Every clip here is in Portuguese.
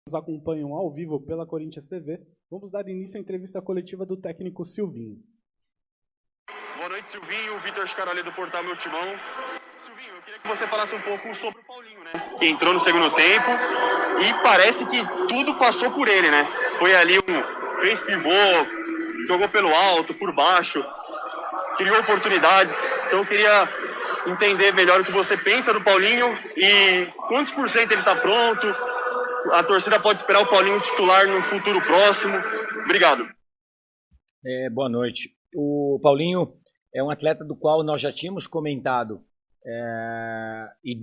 nos acompanham ao vivo pela Corinthians TV, vamos dar início à entrevista coletiva do técnico Silvinho. Boa noite, Silvinho. Vitor Scaroli do Portal Meu Timão. Silvinho, eu queria que você falasse um pouco sobre o Paulinho, né? Que entrou no segundo tempo e parece que tudo passou por ele, né? Foi ali fez pivô, jogou pelo alto, por baixo, criou oportunidades. Então eu queria entender melhor o que você pensa do Paulinho e quantos por cento ele está pronto. A torcida pode esperar o Paulinho titular no futuro próximo. Obrigado. Boa noite. O Paulinho é um atleta do qual nós já tínhamos comentado e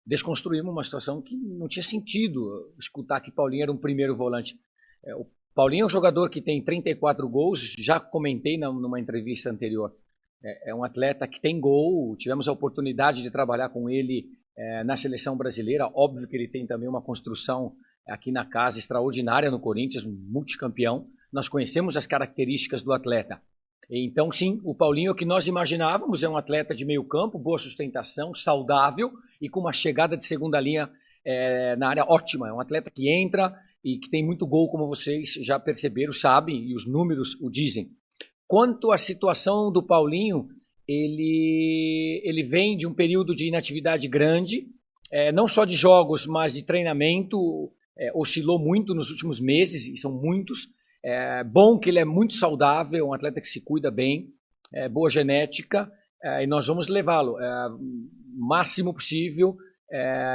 desconstruímos uma situação que não tinha sentido escutar que Paulinho era um primeiro volante. O Paulinho é um jogador que tem 34 gols, já comentei numa entrevista anterior. É um atleta que tem gol, tivemos a oportunidade de trabalhar com ele na seleção brasileira. Óbvio que ele tem também uma construção aqui na casa extraordinária no Corinthians, um multicampeão. Nós conhecemos as características do atleta. Então, sim, o Paulinho, o que nós imaginávamos, é um atleta de meio campo, boa sustentação, saudável e com uma chegada de segunda linha na área ótima. É um atleta que entra e que tem muito gol, como vocês já perceberam, sabem, e os números o dizem. Quanto à situação do Paulinho, ele vem de um período de inatividade grande, não só de jogos, mas de treinamento, oscilou muito nos últimos meses, e são muitos. Bom que ele é muito saudável, um atleta que se cuida bem, boa genética, e nós vamos levá-lo o máximo possível,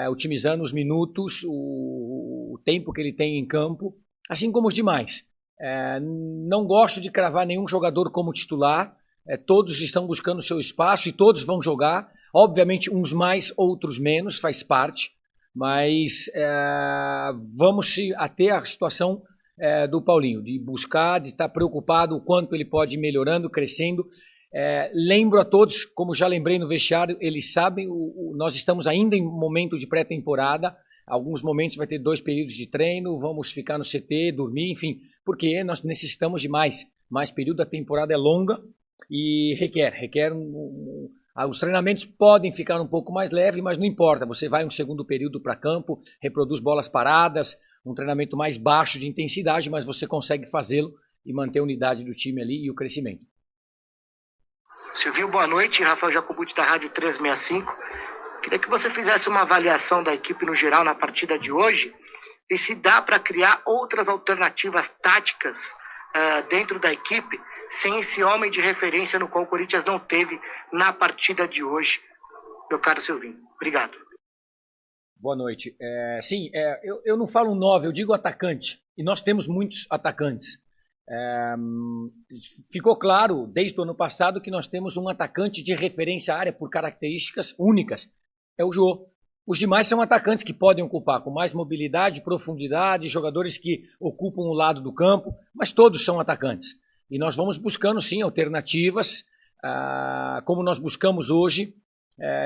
otimizando os minutos, o tempo que ele tem em campo, assim como os demais. Não gosto de cravar nenhum jogador como titular, todos estão buscando seu espaço e todos vão jogar, obviamente uns mais, outros menos, faz parte, mas vamos se ater à situação do Paulinho, de buscar, de estar preocupado o quanto ele pode ir melhorando, crescendo. Lembro a todos, como já lembrei no vestiário, eles sabem, nós estamos ainda em momento de pré-temporada, alguns momentos vai ter 2 períodos de treino, vamos ficar no CT, dormir, enfim, porque nós necessitamos de mais período, a temporada é longa e requer os treinamentos podem ficar um pouco mais leves, mas não importa, você vai um segundo período para campo, reproduz bolas paradas, um treinamento mais baixo de intensidade, mas você consegue fazê-lo e manter a unidade do time ali e o crescimento. Silvinho, boa noite. Rafael Jacobuti da Rádio 365. Queria que você fizesse uma avaliação da equipe no geral na partida de hoje e se dá para criar outras alternativas táticas dentro da equipe sem esse homem de referência no qual o Corinthians não teve na partida de hoje. Meu caro Silvinho, obrigado. Boa noite. Sim, eu não falo 9, eu digo atacante. E nós temos muitos atacantes. Ficou claro, desde o ano passado, que nós temos um atacante de referência à área por características únicas. É o Jô. Os demais são atacantes que podem ocupar com mais mobilidade, profundidade, jogadores que ocupam o lado do campo, mas todos são atacantes. E nós vamos buscando, sim, alternativas, como nós buscamos hoje.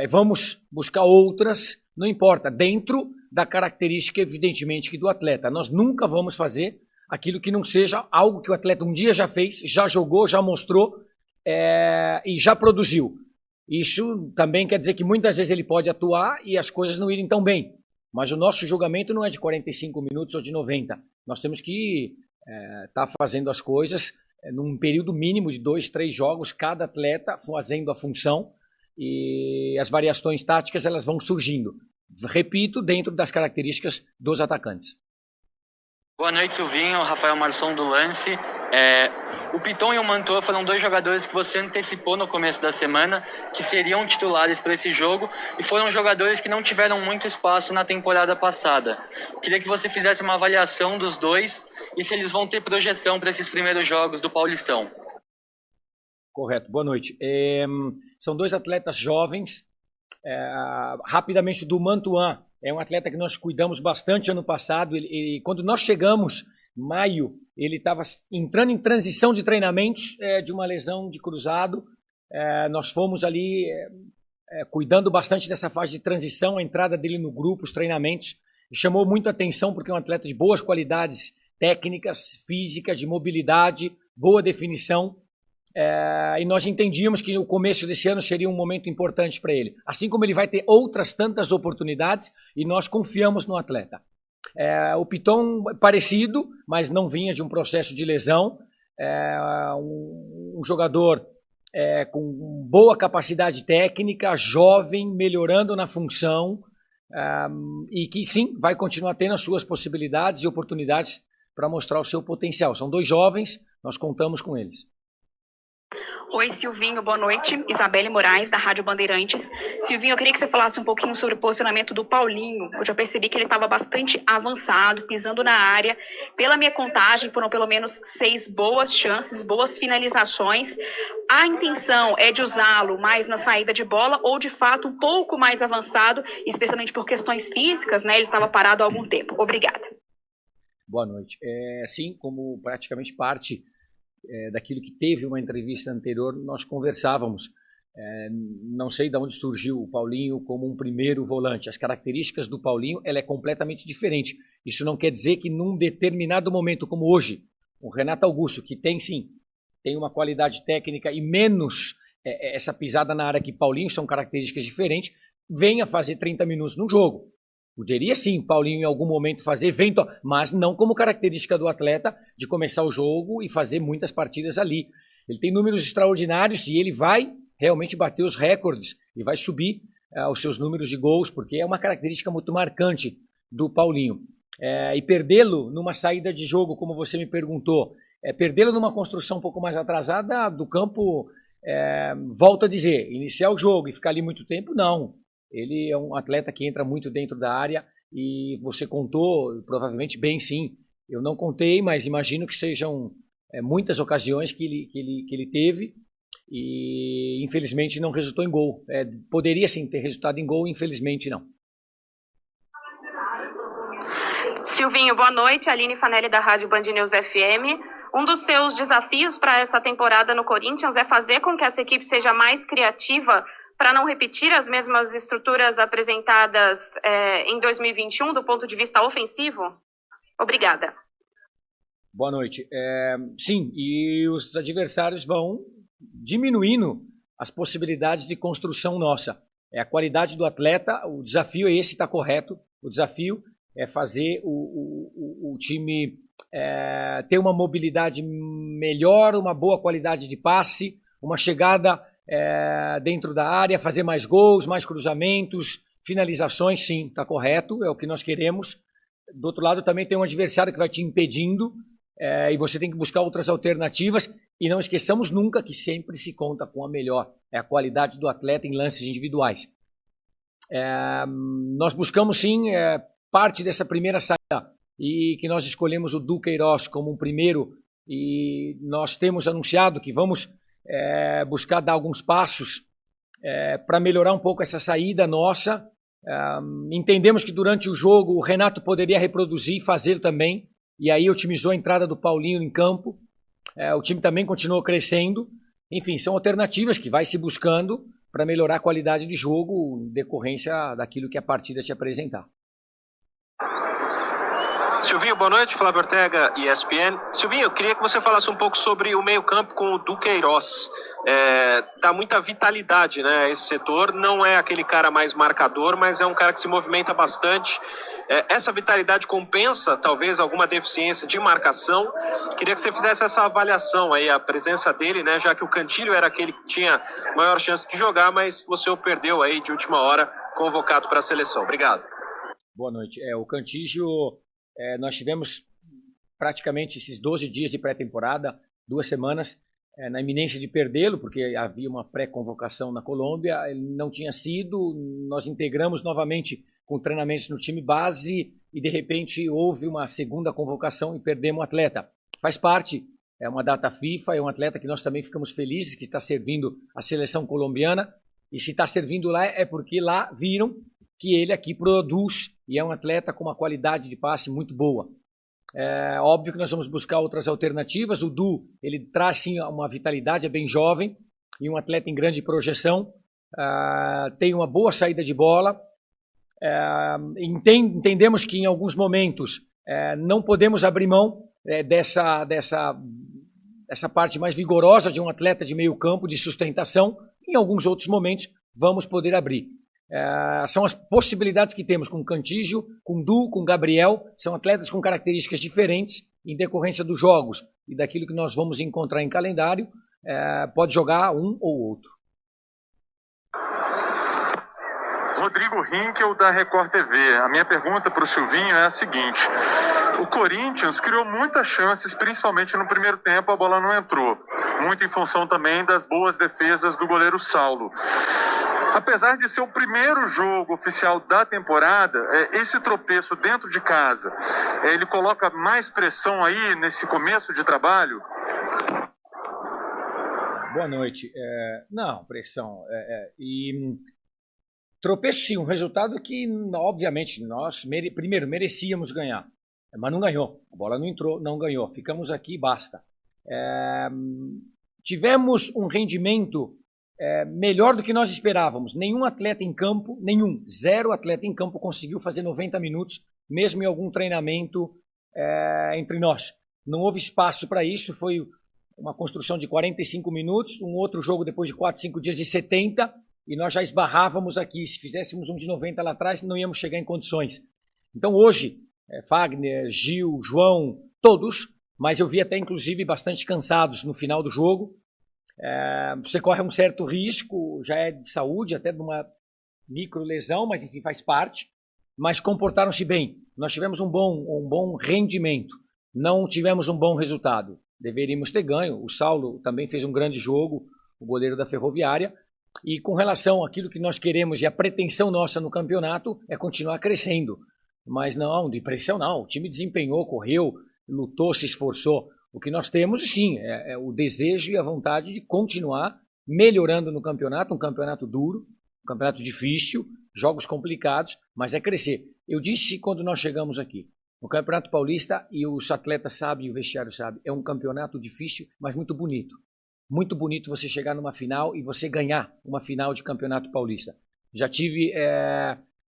Vamos buscar outras, não importa, dentro da característica, evidentemente, que do atleta. Nós nunca vamos fazer aquilo que não seja algo que o atleta um dia já fez, já jogou, já mostrou e já produziu. Isso também quer dizer que muitas vezes ele pode atuar e as coisas não irem tão bem. Mas o nosso julgamento não é de 45 minutos ou de 90. Nós temos que estar fazendo as coisas num período mínimo de 2, 3 jogos, cada atleta fazendo a função, e as variações táticas elas vão surgindo. Repito, dentro das características dos atacantes. Boa noite, Silvinho. Rafael Marçom do Lance. O Piton e o Mantua foram 2 jogadores que você antecipou no começo da semana que seriam titulares para esse jogo e foram jogadores que não tiveram muito espaço na temporada passada. Queria que você fizesse uma avaliação dos dois e se eles vão ter projeção para esses primeiros jogos do Paulistão. Correto, boa noite. São 2 atletas jovens. Rapidamente, do Mantuan, é um atleta que nós cuidamos bastante ano passado. Quando nós chegamos, maio, ele estava entrando em transição de treinamentos de uma lesão de cruzado. Nós fomos ali cuidando bastante dessa fase de transição, a entrada dele no grupo, os treinamentos. Chamou muito a atenção porque é um atleta de boas qualidades técnicas, físicas, de mobilidade, boa definição. E nós entendíamos que o começo desse ano seria um momento importante para ele. Assim como ele vai ter outras tantas oportunidades e nós confiamos no atleta. O Piton parecido, mas não vinha de um processo de lesão. Um jogador com boa capacidade técnica, jovem, melhorando na função, e que sim, vai continuar tendo as suas possibilidades e oportunidades para mostrar o seu potencial. São 2 jovens, nós contamos com eles. Oi, Silvinho, boa noite. Isabelle Moraes, da Rádio Bandeirantes. Silvinho, eu queria que você falasse um pouquinho sobre o posicionamento do Paulinho. Eu já percebi que ele estava bastante avançado, pisando na área. Pela minha contagem, foram pelo menos 6 boas chances, boas finalizações. A intenção é de usá-lo mais na saída de bola ou, de fato, um pouco mais avançado, especialmente por questões físicas, né? Ele estava parado há algum tempo. Obrigada. Boa noite. Sim, como praticamente parte daquilo que teve uma entrevista anterior, nós conversávamos. Não sei de onde surgiu o Paulinho como um primeiro volante. As características do Paulinho, ela é completamente diferente. Isso não quer dizer que num determinado momento como hoje, o Renato Augusto, que tem uma qualidade técnica e menos essa pisada na área que Paulinho, são características diferentes, venha fazer 30 minutos no jogo. Poderia sim, Paulinho, em algum momento fazer mas não como característica do atleta de começar o jogo e fazer muitas partidas ali. Ele tem números extraordinários e ele vai realmente bater os recordes e vai subir os seus números de gols, porque é uma característica muito marcante do Paulinho. E perdê-lo numa saída de jogo, como você me perguntou, perdê-lo numa construção um pouco mais atrasada do campo, volto a dizer, iniciar o jogo e ficar ali muito tempo, não. Ele é um atleta que entra muito dentro da área e você contou, provavelmente bem sim. Eu não contei, mas imagino que sejam muitas ocasiões que ele teve e infelizmente não resultou em gol. Poderia sim ter resultado em gol, infelizmente não. Silvinho, boa noite. Aline Fanelli, da Rádio Band News FM. Um dos seus desafios para essa temporada no Corinthians é fazer com que essa equipe seja mais criativa para não repetir as mesmas estruturas apresentadas em 2021 do ponto de vista ofensivo? Obrigada. Boa noite. Sim, e os adversários vão diminuindo as possibilidades de construção nossa. A qualidade do atleta, o desafio é esse, está correto. O desafio é fazer o time ter uma mobilidade melhor, uma boa qualidade de passe, uma chegada dentro da área, fazer mais gols, mais cruzamentos, finalizações, sim, está correto, é o que nós queremos. Do outro lado também tem um adversário que vai te impedindo e você tem que buscar outras alternativas e não esqueçamos nunca que sempre se conta com a melhor, a qualidade do atleta em lances individuais. Nós buscamos sim parte dessa primeira saída e que nós escolhemos o Duqueiroz como um primeiro e nós temos anunciado que vamos buscar dar alguns passos para melhorar um pouco essa saída nossa. Entendemos que durante o jogo o Renato poderia reproduzir e fazer também, e aí otimizou a entrada do Paulinho em campo. O time também continuou crescendo. Enfim, são alternativas que vai se buscando para melhorar a qualidade de jogo em decorrência daquilo que a partida te apresentar. Silvinho, boa noite. Flávio Ortega, ESPN. Silvinho, eu queria que você falasse um pouco sobre o meio-campo com o Duqueiroz. Dá muita vitalidade, né? Esse setor não é aquele cara mais marcador, mas é um cara que se movimenta bastante. Essa vitalidade compensa, talvez, alguma deficiência de marcação. Queria que você fizesse essa avaliação aí, a presença dele, né? Já que o Cantillo era aquele que tinha maior chance de jogar, mas você o perdeu aí de última hora, convocado para a seleção. Obrigado. Boa noite. O Cantillo... nós tivemos praticamente esses 12 dias de pré-temporada, 2 semanas, na iminência de perdê-lo, porque havia uma pré-convocação na Colômbia, ele não tinha sido, nós integramos novamente com treinamentos no time base e de repente houve uma segunda convocação e perdemos o atleta. Faz parte, é uma data FIFA, é um atleta que nós também ficamos felizes que está servindo a seleção colombiana e se está servindo lá é porque lá viram que ele aqui produz e é um atleta com uma qualidade de passe muito boa. Óbvio que nós vamos buscar outras alternativas. O Du, ele traz sim uma vitalidade, é bem jovem e um atleta em grande projeção. Tem uma boa saída de bola. Entendemos que em alguns momentos não podemos abrir mão dessa parte mais vigorosa de um atleta de meio campo, de sustentação. Em alguns outros momentos vamos poder abrir. São as possibilidades que temos com Cantígio, com Du, com Gabriel. São atletas com características diferentes em decorrência dos jogos e daquilo que nós vamos encontrar em calendário. Pode jogar um ou outro. Rodrigo Rinkel, da Record TV. A minha pergunta para o Silvinho é a seguinte: o Corinthians criou muitas chances, principalmente no primeiro tempo, a bola não entrou. Muito em função também das boas defesas do goleiro Saulo. Apesar de ser o primeiro jogo oficial da temporada, esse tropeço dentro de casa, ele coloca mais pressão aí nesse começo de trabalho? Boa noite. Não, pressão. Tropeço sim, um resultado que, obviamente, nós primeiro merecíamos ganhar, mas não ganhou. A bola não entrou, não ganhou. Ficamos aqui, basta. Tivemos um rendimento melhor do que nós esperávamos. Nenhum atleta em campo, zero atleta em campo conseguiu fazer 90 minutos, mesmo em algum treinamento entre nós. Não houve espaço para isso, foi uma construção de 45 minutos, um outro jogo depois de 4, 5 dias de 70, e nós já esbarrávamos aqui. Se fizéssemos um de 90 lá atrás, não íamos chegar em condições. Então hoje, Fagner, Gil, João, todos, mas eu vi até inclusive bastante cansados no final do jogo. Você corre um certo risco, já é de saúde, até de uma micro lesão, mas enfim, faz parte. Mas comportaram-se bem. Nós tivemos um bom rendimento, não tivemos um bom resultado. Deveríamos ter ganho. O Saulo também fez um grande jogo, o goleiro da Ferroviária. E com relação àquilo que nós queremos e a pretensão nossa no campeonato é continuar crescendo. Mas não, de pressão não. O time desempenhou, correu, lutou, se esforçou. O que nós temos, sim, é o desejo e a vontade de continuar melhorando no campeonato, um campeonato duro, um campeonato difícil, jogos complicados, mas é crescer. Eu disse quando nós chegamos aqui, o Campeonato Paulista, e os atletas sabem, e o vestiário sabe, é um campeonato difícil, mas muito bonito. Muito bonito você chegar numa final e você ganhar uma final de Campeonato Paulista. Já tive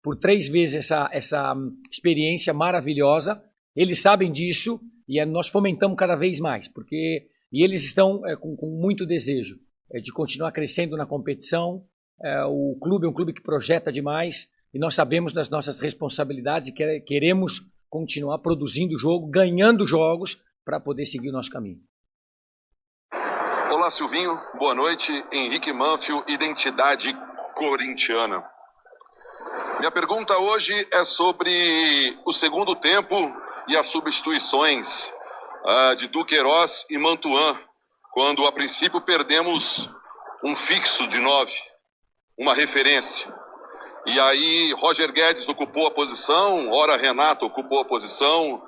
por 3 vezes essa experiência maravilhosa. Eles sabem disso e nós fomentamos cada vez mais, e eles estão com muito desejo de continuar crescendo na competição. O clube é um clube que projeta demais e nós sabemos das nossas responsabilidades e queremos continuar produzindo jogo, ganhando jogos para poder seguir o nosso caminho. Olá, Silvinho. Boa noite. Henrique Manfio, Identidade Corintiana. Minha pergunta hoje é sobre o segundo tempo e as substituições de Duqueiroz e Mantuan, quando a princípio perdemos um fixo de 9, uma referência. E aí Roger Guedes ocupou a posição, ora Renato ocupou a posição,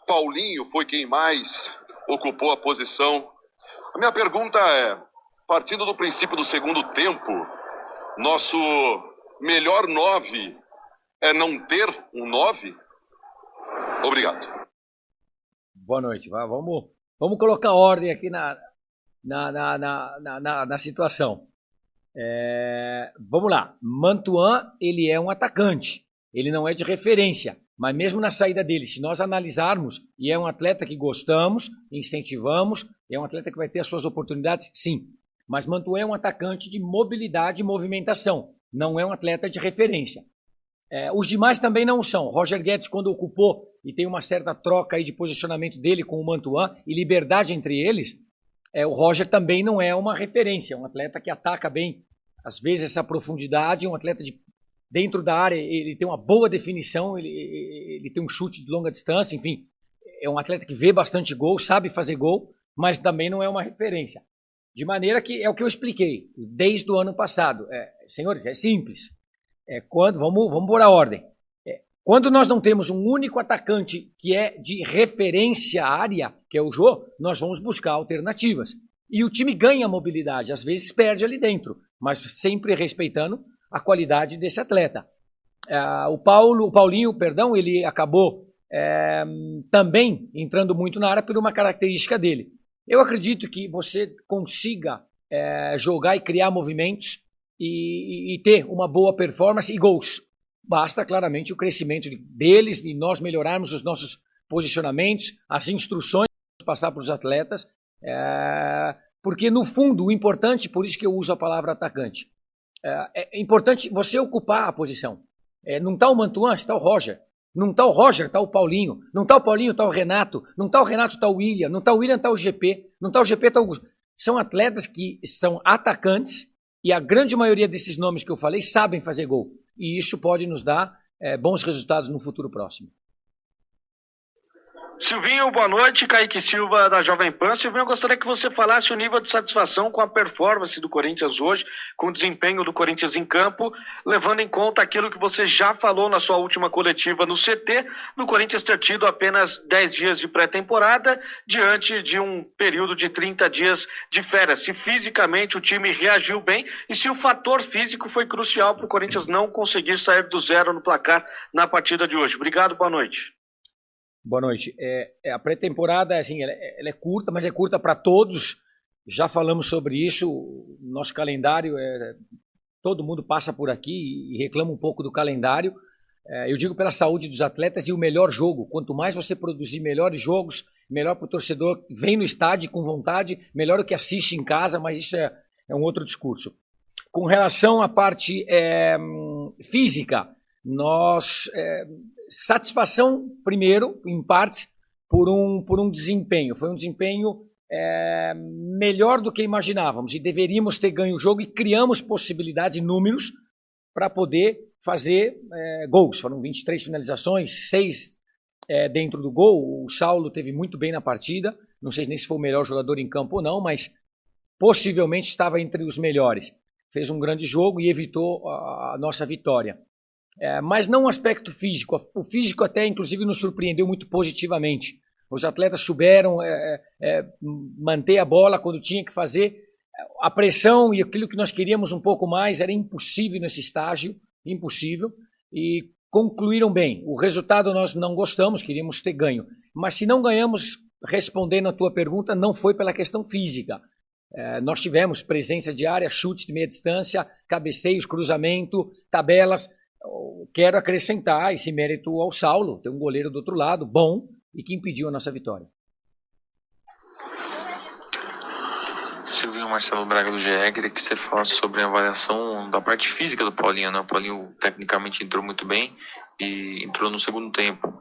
Paulinho foi quem mais ocupou a posição. A minha pergunta é, partindo do princípio do segundo tempo, nosso melhor 9 é não ter um 9? Obrigado. Boa noite. Vamos colocar ordem aqui na situação. Vamos lá. Mantuan, ele é um atacante. Ele não é de referência. Mas mesmo na saída dele, se nós analisarmos, e é um atleta que gostamos, incentivamos, é um atleta que vai ter as suas oportunidades, sim. Mas Mantuan é um atacante de mobilidade e movimentação. Não é um atleta de referência. Os demais também não são. Roger Guedes, quando ocupou, e tem uma certa troca aí de posicionamento dele com o Mantuan, e liberdade entre eles, o Roger também não é uma referência. É um atleta que ataca bem, às vezes, essa profundidade, um atleta dentro da área, ele tem uma boa definição, ele tem um chute de longa distância, enfim, é um atleta que vê bastante gol, sabe fazer gol, mas também não é uma referência. De maneira que é o que eu expliquei desde o ano passado. Senhores, é simples. Vamos pôr a ordem. Quando nós não temos um único atacante que é de referência à área, que é o Jô, nós vamos buscar alternativas. E o time ganha mobilidade, às vezes perde ali dentro, mas sempre respeitando a qualidade desse atleta. O Paulinho, ele acabou também entrando muito na área por uma característica dele. Eu acredito que você consiga jogar e criar movimentos e ter uma boa performance e gols. Basta claramente o crescimento deles e nós melhorarmos os nossos posicionamentos, as instruções que vamos passar para os atletas, porque no fundo o importante, por isso que eu uso a palavra atacante, É importante você ocupar a posição. Não está o Mantuan, está o Roger. Não está o Roger, está o Paulinho. Não está o Paulinho, está o Renato. Não está o Renato, está o William. Não está o William, está o GP. Não está o GP, está o Augusto. São atletas que são atacantes e a grande maioria desses nomes que eu falei sabem fazer gol. E isso pode nos dar bons resultados no futuro próximo. Silvinho, boa noite. Kaique Silva, da Jovem Pan. Silvinho, eu gostaria que você falasse o nível de satisfação com a performance do Corinthians hoje, com o desempenho do Corinthians em campo, levando em conta aquilo que você já falou na sua última coletiva no CT, do Corinthians ter tido apenas 10 dias de pré-temporada, diante de um período de 30 dias de férias. Se fisicamente o time reagiu bem e se o fator físico foi crucial para o Corinthians não conseguir sair do zero no placar na partida de hoje. Obrigado, boa noite. Boa noite. A pré-temporada, assim, ela é curta, mas é curta para todos. Já falamos sobre isso. Nosso calendário, todo mundo passa por aqui e reclama um pouco do calendário. Eu digo pela saúde dos atletas e o melhor jogo. Quanto mais você produzir melhores jogos, melhor para o torcedor. Vem no estádio com vontade, melhor do que assiste em casa, mas isso é um outro discurso. Com relação à parte física, nós... satisfação, primeiro, em partes, por um desempenho. Foi um desempenho melhor do que imaginávamos e deveríamos ter ganho o jogo e criamos possibilidades e números para poder fazer gols. Foram 23 finalizações, 6 dentro do gol. O Saulo teve muito bem na partida. Não sei nem se foi o melhor jogador em campo ou não, mas possivelmente estava entre os melhores. Fez um grande jogo e evitou a nossa vitória. Mas não o aspecto físico. O físico até, inclusive, nos surpreendeu muito positivamente. Os atletas souberam manter a bola quando tinha que fazer. A pressão e aquilo que nós queríamos um pouco mais era impossível nesse estágio, impossível, e concluíram bem. O resultado nós não gostamos, queríamos ter ganho. Mas se não ganhamos, respondendo a tua pergunta, não foi pela questão física. Nós tivemos presença de área, chutes de meia distância, cabeceios, cruzamento, tabelas. Quero acrescentar esse mérito ao Saulo, tem um goleiro do outro lado, bom, e que impediu a nossa vitória. Silvinho, Marcelo Braga do GE, queria que você falasse sobre a avaliação da parte física do Paulinho, né? O Paulinho tecnicamente entrou muito bem e entrou no segundo tempo.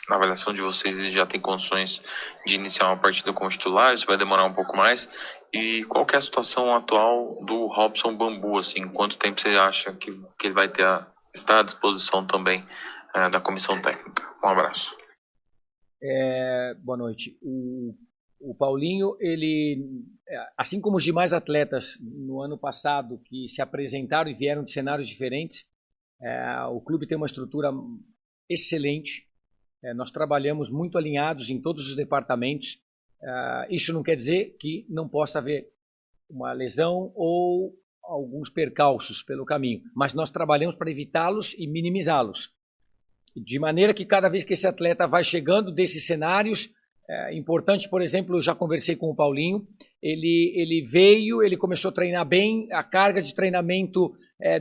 Na avaliação de vocês, ele já tem condições de iniciar uma partida como titular, isso vai demorar um pouco mais. E qual que é a situação atual do Robson Bambu, assim, quanto tempo você acha que ele vai estar à disposição também da comissão técnica? Um abraço. Boa noite. O Paulinho, ele, assim como os demais atletas no ano passado que se apresentaram e vieram de cenários diferentes, o clube tem uma estrutura excelente. Nós trabalhamos muito alinhados em todos os departamentos. Isso não quer dizer que não possa haver uma lesão ou alguns percalços pelo caminho, mas nós trabalhamos para evitá-los e minimizá-los. De maneira que cada vez que esse atleta vai chegando desses cenários, importante, por exemplo, eu já conversei com o Paulinho, ele veio, ele começou a treinar bem, a carga de treinamento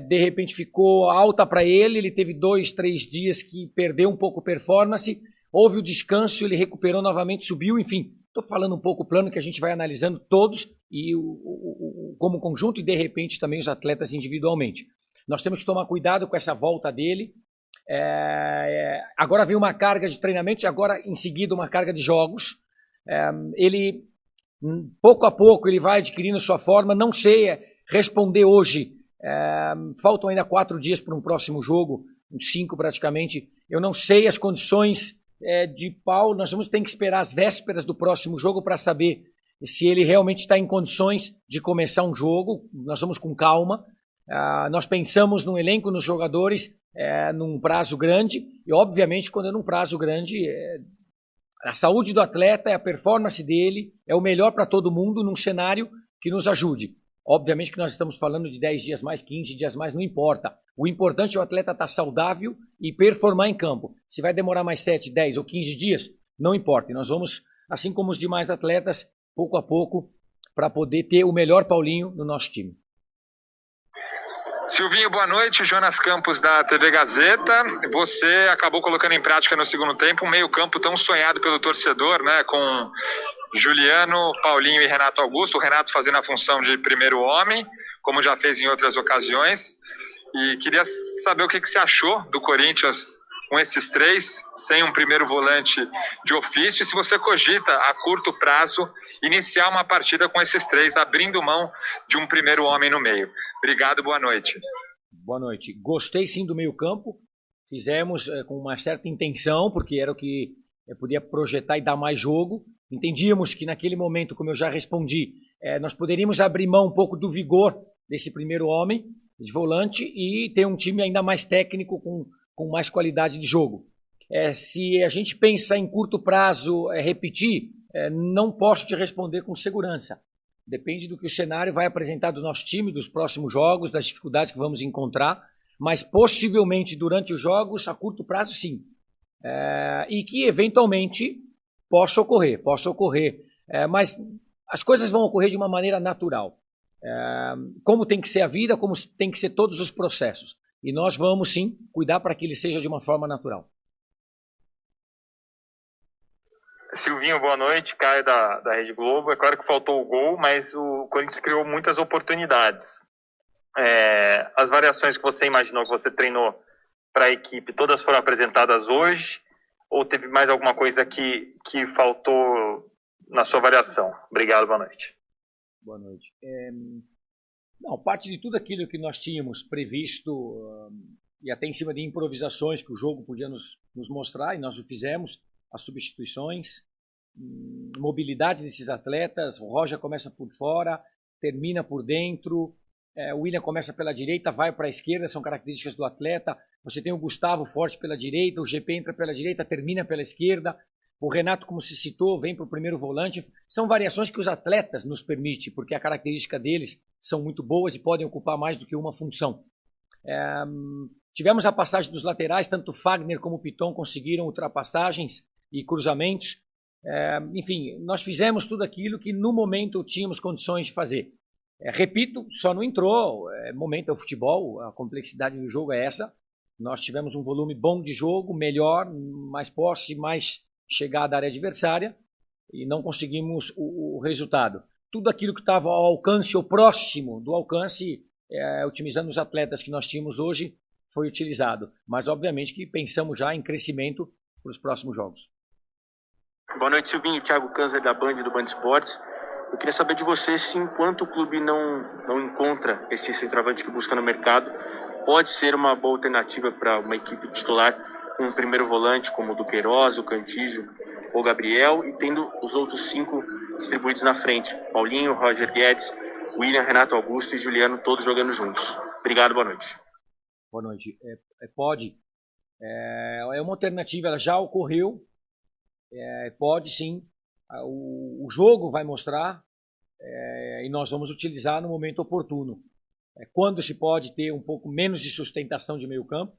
de repente ficou alta para ele teve 2, 3 dias que perdeu um pouco performance, houve o descanso, ele recuperou novamente, subiu, enfim. Estou falando um pouco o plano que a gente vai analisando todos e como conjunto e de repente também os atletas individualmente. Nós temos que tomar cuidado com essa volta dele. Agora vem uma carga de treinamento e agora em seguida uma carga de jogos. Ele, pouco a pouco, ele vai adquirindo sua forma. Não sei responder hoje. Faltam ainda 4 dias para um próximo jogo, uns 5 praticamente. Eu não sei as condições de Paulo. Nós ter que esperar as vésperas do próximo jogo para saber se ele realmente está em condições de começar um jogo. Nós vamos com calma. Nós pensamos no elenco, nos jogadores, num prazo grande, e obviamente quando é num prazo grande, a saúde do atleta, a performance dele, é o melhor para todo mundo num cenário que nos ajude. Obviamente que nós estamos falando de 10 dias mais, 15 dias mais, não importa. O importante é o atleta estar saudável e performar em campo. Se vai demorar mais 7, 10 ou 15 dias, não importa. E nós vamos, assim como os demais atletas, pouco a pouco, para poder ter o melhor Paulinho no nosso time. Silvinho, boa noite. Jonas Campos, da TV Gazeta. Você acabou colocando em prática no segundo tempo um meio-campo tão sonhado pelo torcedor, né? Com Juliano, Paulinho e Renato Augusto. O Renato fazendo a função de primeiro homem, como já fez em outras ocasiões. E queria saber o que você achou do Corinthians com esses três, sem um primeiro volante de ofício, e se você cogita a curto prazo iniciar uma partida com esses três, abrindo mão de um primeiro homem no meio. Obrigado, boa noite. Boa noite. Gostei sim do meio-campo. Fizemos com uma certa intenção, porque era o que podia projetar e dar mais jogo. Entendíamos que naquele momento, como eu já respondi, nós poderíamos abrir mão um pouco do vigor desse primeiro homem de volante e ter um time ainda mais técnico com mais qualidade de jogo. Se a gente pensa em curto prazo repetir, não posso te responder com segurança. Depende do que o cenário vai apresentar do nosso time, dos próximos jogos, das dificuldades que vamos encontrar, mas possivelmente durante os jogos, a curto prazo, sim. E que eventualmente possa ocorrer. Mas as coisas vão ocorrer de uma maneira natural. Como tem que ser a vida, como tem que ser todos os processos. E nós vamos, sim, cuidar para que ele seja de uma forma natural. Silvinho, boa noite. Caio da Rede Globo. É claro que faltou o gol, mas o Corinthians criou muitas oportunidades. As variações que você imaginou, que você treinou para a equipe, todas foram apresentadas hoje? Ou teve mais alguma coisa que faltou na sua variação? Obrigado, boa noite. Boa noite. Não, parte de tudo aquilo que nós tínhamos previsto e até em cima de improvisações que o jogo podia nos mostrar, e nós o fizemos, as substituições, mobilidade desses atletas. O Roger começa por fora, termina por dentro, o William começa pela direita, vai para a esquerda, são características do atleta. Você tem o Gustavo forte pela direita, o GP entra pela direita, termina pela esquerda. O Renato, como se citou, vem para o primeiro volante. São variações que os atletas nos permitem, porque a característica deles são muito boas e podem ocupar mais do que uma função. Tivemos a passagem dos laterais, tanto o Fagner como o Piton conseguiram ultrapassagens e cruzamentos. Enfim, nós fizemos tudo aquilo que no momento tínhamos condições de fazer. Repito, só não entrou. Momento é o futebol, a complexidade do jogo é essa. Nós tivemos um volume bom de jogo, melhor, mais posse, mais chegada à área adversária e não conseguimos o resultado. Tudo aquilo que estava ao alcance ou próximo do alcance, otimizando os atletas que nós tínhamos hoje, foi utilizado. Mas, obviamente, que pensamos já em crescimento para os próximos jogos. Boa noite, Silvinho. Thiago Kanzer, da Band, do Band Esportes. Eu queria saber de você se, enquanto o clube não encontra esse centroavante que busca no mercado, pode ser uma boa alternativa para uma equipe titular com um primeiro volante como o Duqueiroz, o Cantígio ou o Gabriel, e tendo os outros 5 distribuídos na frente: Paulinho, Roger Guedes, William, Renato Augusto e Juliano, todos jogando juntos. Obrigado, boa noite. Boa noite. Pode. É uma alternativa, ela já ocorreu. Pode sim. O jogo vai mostrar e nós vamos utilizar no momento oportuno. Quando se pode ter um pouco menos de sustentação de meio campo,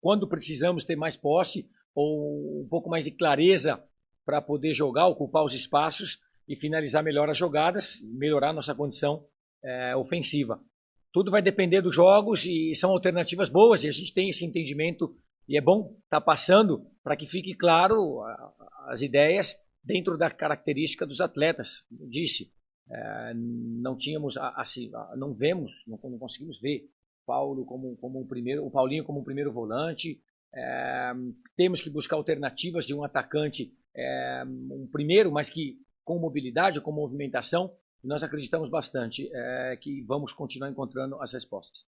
quando precisamos ter mais posse ou um pouco mais de clareza para poder jogar, ocupar os espaços e finalizar melhor as jogadas, melhorar nossa condição ofensiva. Tudo vai depender dos jogos e são alternativas boas e a gente tem esse entendimento e é bom estar passando para que fique claro as ideias dentro da característica dos atletas. Eu disse, não tínhamos assim, não conseguimos ver Paulo como um primeiro, o Paulinho como um primeiro volante. Temos que buscar alternativas de um atacante, um primeiro, mas que com mobilidade, com movimentação. Nós acreditamos bastante que vamos continuar encontrando as respostas.